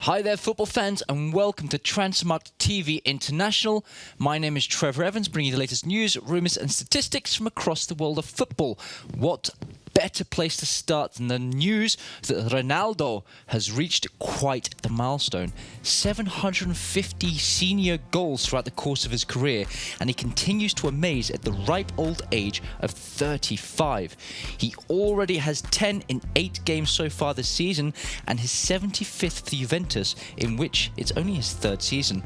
Hi there, football fans, and welcome to Transfermarkt TV International. My name is Trevor Evans, bringing you the latest news, rumours and statistics from across the world of football. What better place to start than the news that Ronaldo has reached quite the milestone. 750 senior goals throughout the course of his career, and he continues to amaze at the ripe old age of 35. He already has 10 in 8 games so far this season, and his 75th for Juventus, in which it's only his 3rd season.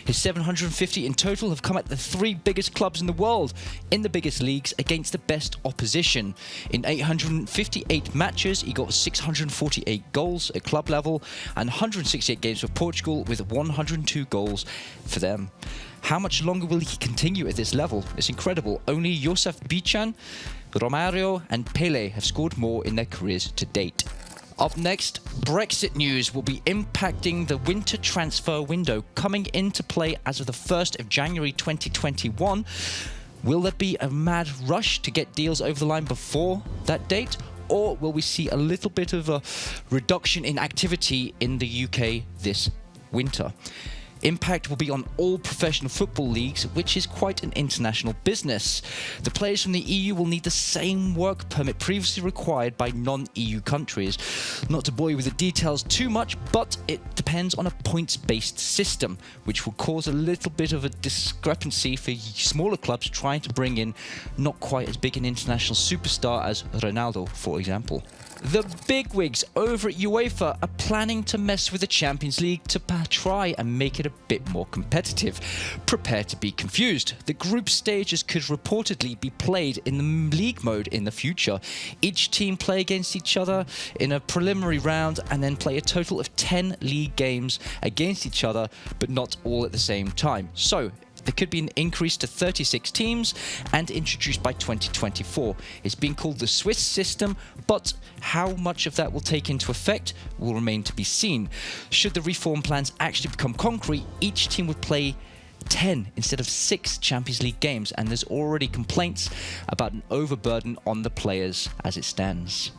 His 750 in total have come at the 3 biggest clubs in the world, in the biggest leagues, against the best opposition. In 858 matches, he got 648 goals at club level and 168 games for Portugal with 102 goals for them. How much longer will he continue at this level? It's incredible. Only Josef Bican, Romario and Pele have scored more in their careers to date. Up next, Brexit news will be impacting the winter transfer window coming into play as of the 1st of January 2021. Will there be a mad rush to get deals over the line before that date? Or will we see a little bit of a reduction in activity in the UK this winter? Impact will be on all professional football leagues, which is quite an international business. The players from the EU will need the same work permit previously required by non-EU countries. Not to bore you with the details too much, but it depends on a points-based system, which will cause a little bit of a discrepancy for smaller clubs trying to bring in not quite as big an international superstar as Ronaldo, for example. The bigwigs over at Uefa are planning to mess with the Champions League to try and make it a bit more competitive. Prepare to be confused. The group stages could reportedly be played in the league mode in the future. Each team play against each other in a preliminary round and then play a total of 10 league games against each other, but not all at the same time. So there could be an increase to 36 teams and introduced by 2024. It's being called the Swiss system, but how much of that will take into effect will remain to be seen. Should the reform plans actually become concrete, each team would play 10 instead of 6 Champions League games, and there's already complaints about an overburden on the players as it stands.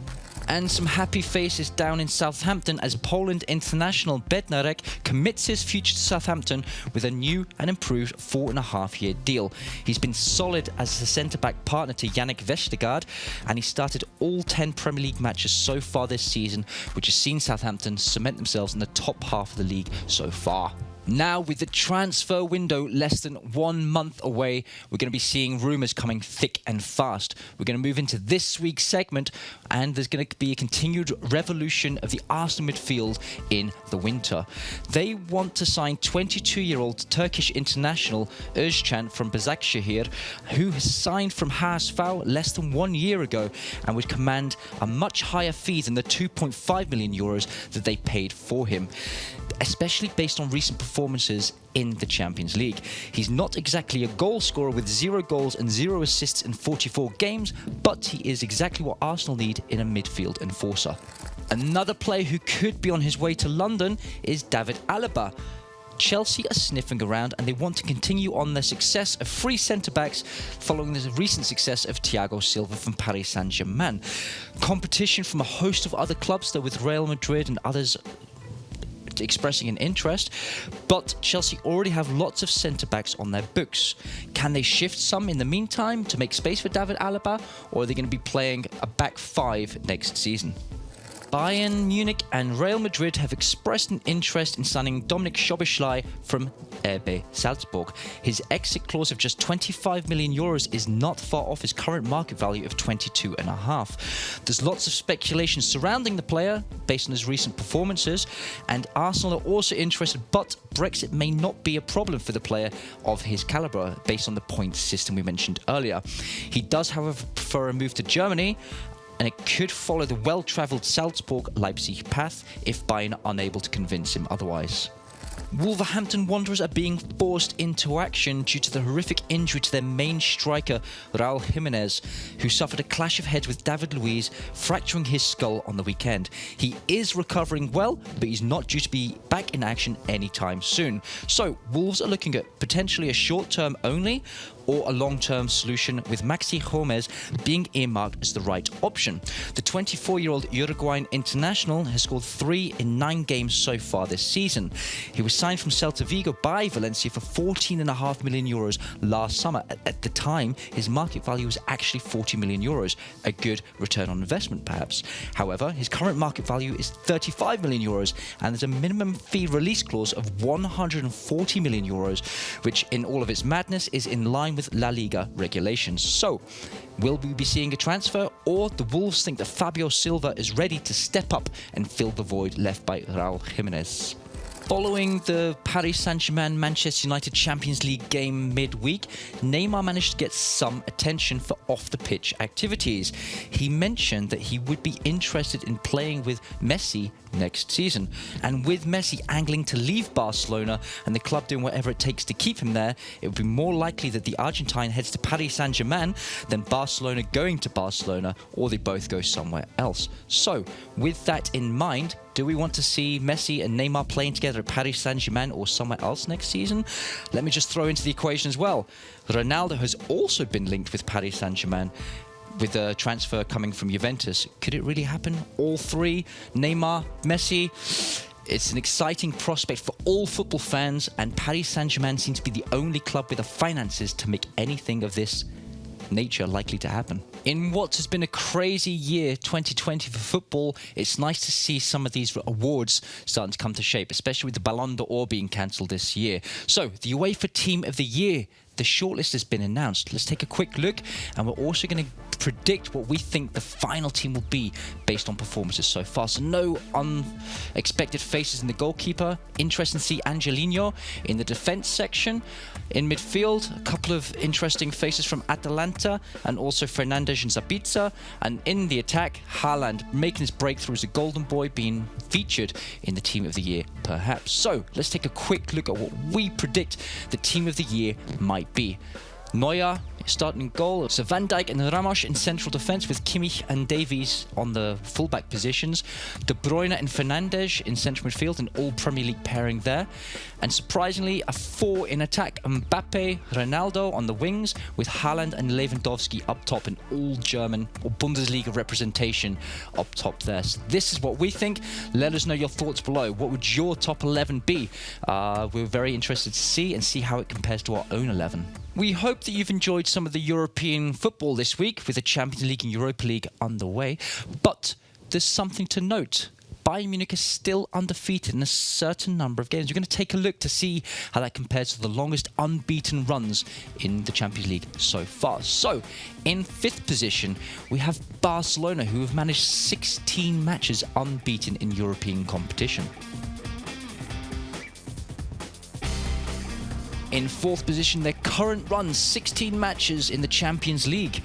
And some happy faces down in Southampton as Poland international Bednarek commits his future to Southampton with a new and improved 4.5-year deal. He's been solid as a centre-back partner to Yannick Vestergaard, and he started all 10 Premier League matches so far this season, which has seen Southampton cement themselves in the top half of the league so far. Now, with the transfer window less than 1 month away, we're going to be seeing rumours coming thick and fast. We're going to move into this week's segment, and there's going to be a continued revolution of the Arsenal midfield in the winter. They want to sign 22-year-old Turkish international Özcan from Başakşehir, who has signed from HSV less than 1 year ago and would command a much higher fee than the 2.5 million euros that they paid for him, especially based on recent performances in the Champions League. He's not exactly a goal scorer with 0 goals and 0 assists in 44 games, but he is exactly what Arsenal need in a midfield enforcer. Another player who could be on his way to London is David Alaba. Chelsea are sniffing around, and they want to continue on their success of free centre-backs following the recent success of Thiago Silva from Paris Saint-Germain. Competition from a host of other clubs, though, with Real Madrid and others expressing an interest, but Chelsea already have lots of centre-backs on their books. Can they shift some in the meantime to make space for David Alaba, or are they going to be playing a back 5 next season? Bayern, Munich and Real Madrid have expressed an interest in signing Dominik Szoboszlai from RB Salzburg. His exit clause of just 25 million euros is not far off his current market value of 22.5. There's lots of speculation surrounding the player based on his recent performances, and Arsenal are also interested, but Brexit may not be a problem for the player of his calibre based on the points system we mentioned earlier. He does, however, prefer a move to Germany, and it could follow the well-travelled Salzburg-Leipzig path if Bayern are unable to convince him otherwise. Wolverhampton Wanderers are being forced into action due to the horrific injury to their main striker, Raul Jimenez, who suffered a clash of heads with David Luiz, fracturing his skull on the weekend. He is recovering well, but he's not due to be back in action anytime soon. So, Wolves are looking at potentially a short-term only, or a long-term solution, with Maxi Gomez being earmarked as the right option. The 24-year-old Uruguayan international has scored 3 in 9 games so far this season. He was signed from Celta Vigo by Valencia for €14.5 million last summer. At the time, his market value was actually €40 million, a good return on investment perhaps. However, his current market value is €35 million, and there's a minimum fee release clause of €140 million, which in all of its madness is in line with La Liga regulations. So, will we be seeing a transfer, or the Wolves think that Fabio Silva is ready to step up and fill the void left by Raúl Jiménez? Following the Paris Saint-Germain-Manchester United Champions League game midweek, Neymar managed to get some attention for off-the-pitch activities. He mentioned that he would be interested in playing with Messi next season. And with Messi angling to leave Barcelona and the club doing whatever it takes to keep him there, it would be more likely that the Argentine heads to Paris Saint-Germain than Barcelona going to Barcelona, or they both go somewhere else. So, with that in mind, do we want to see Messi and Neymar playing together at Paris Saint-Germain or somewhere else next season? Let me just throw into the equation as well. Ronaldo has also been linked with Paris Saint-Germain, with a transfer coming from Juventus. Could it really happen? All three, Neymar, Messi. It's an exciting prospect for all football fans, and Paris Saint-Germain seems to be the only club with the finances to make anything of this nature likely to happen. In what has been a crazy year 2020 for football, it's nice to see some of these awards starting to come to shape, especially with the Ballon d'Or being cancelled this year. So, the UEFA Team of the Year, the shortlist has been announced. Let's take a quick look, and we're also going to predict what we think the final team will be based on performances so far. So no unexpected faces in the goalkeeper. Interesting to see Angelino in the defence section. In midfield, a couple of interesting faces from Atalanta, and also Fernandes and Sabitzer. And in the attack, Haaland making his breakthrough as a golden boy, being featured in the Team of the Year perhaps. So let's take a quick look at what we predict the Team of the Year might be. Neuer starting in goal, so Van Dijk and Ramos in central defence, with Kimmich and Davies on the fullback positions, De Bruyne and Fernandes in central midfield, an all Premier League pairing there, and surprisingly a 4 in attack, Mbappe, Ronaldo on the wings, with Haaland and Lewandowski up top, an all German or Bundesliga representation up top there. So this is what we think. Let us know your thoughts below. What would your top 11 be? We're very interested to see how it compares to our own 11. We hope that you've enjoyed some of the European football this week, with the Champions League and Europa League underway. But there's something to note. Bayern Munich is still undefeated in a certain number of games. We're going to take a look to see how that compares to the longest unbeaten runs in the Champions League so far. So, in 5th position, we have Barcelona, who have managed 16 matches unbeaten in European competition. In 4th position, their current run, 16 matches in the Champions League,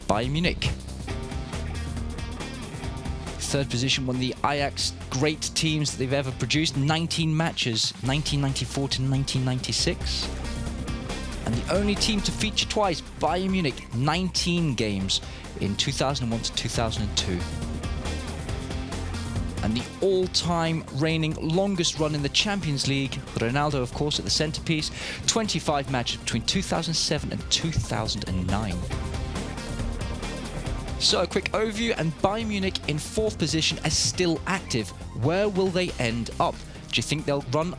Bayern Munich. 3rd position, one of the Ajax great teams that they've ever produced, 19 matches, 1994 to 1996. And the only team to feature twice, Bayern Munich, 19 games in 2001 to 2002. And the all-time reigning longest run in the Champions League, Ronaldo, of course, at the centrepiece, 25 matches between 2007 and 2009. So a quick overview, and Bayern Munich in 4th position as still active. Where will they end up? Do you think they'll run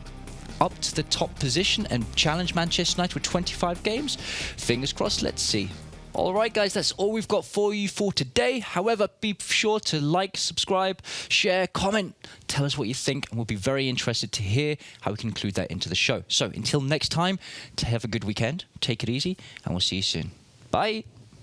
up to the top position and challenge Manchester United with 25 games? Fingers crossed, let's see. Alright guys, that's all we've got for you for today. However, be sure to like, subscribe, share, comment, tell us what you think, and we'll be very interested to hear how we can include that into the show. So until next time, to have a good weekend, take it easy, and we'll see you soon. Bye!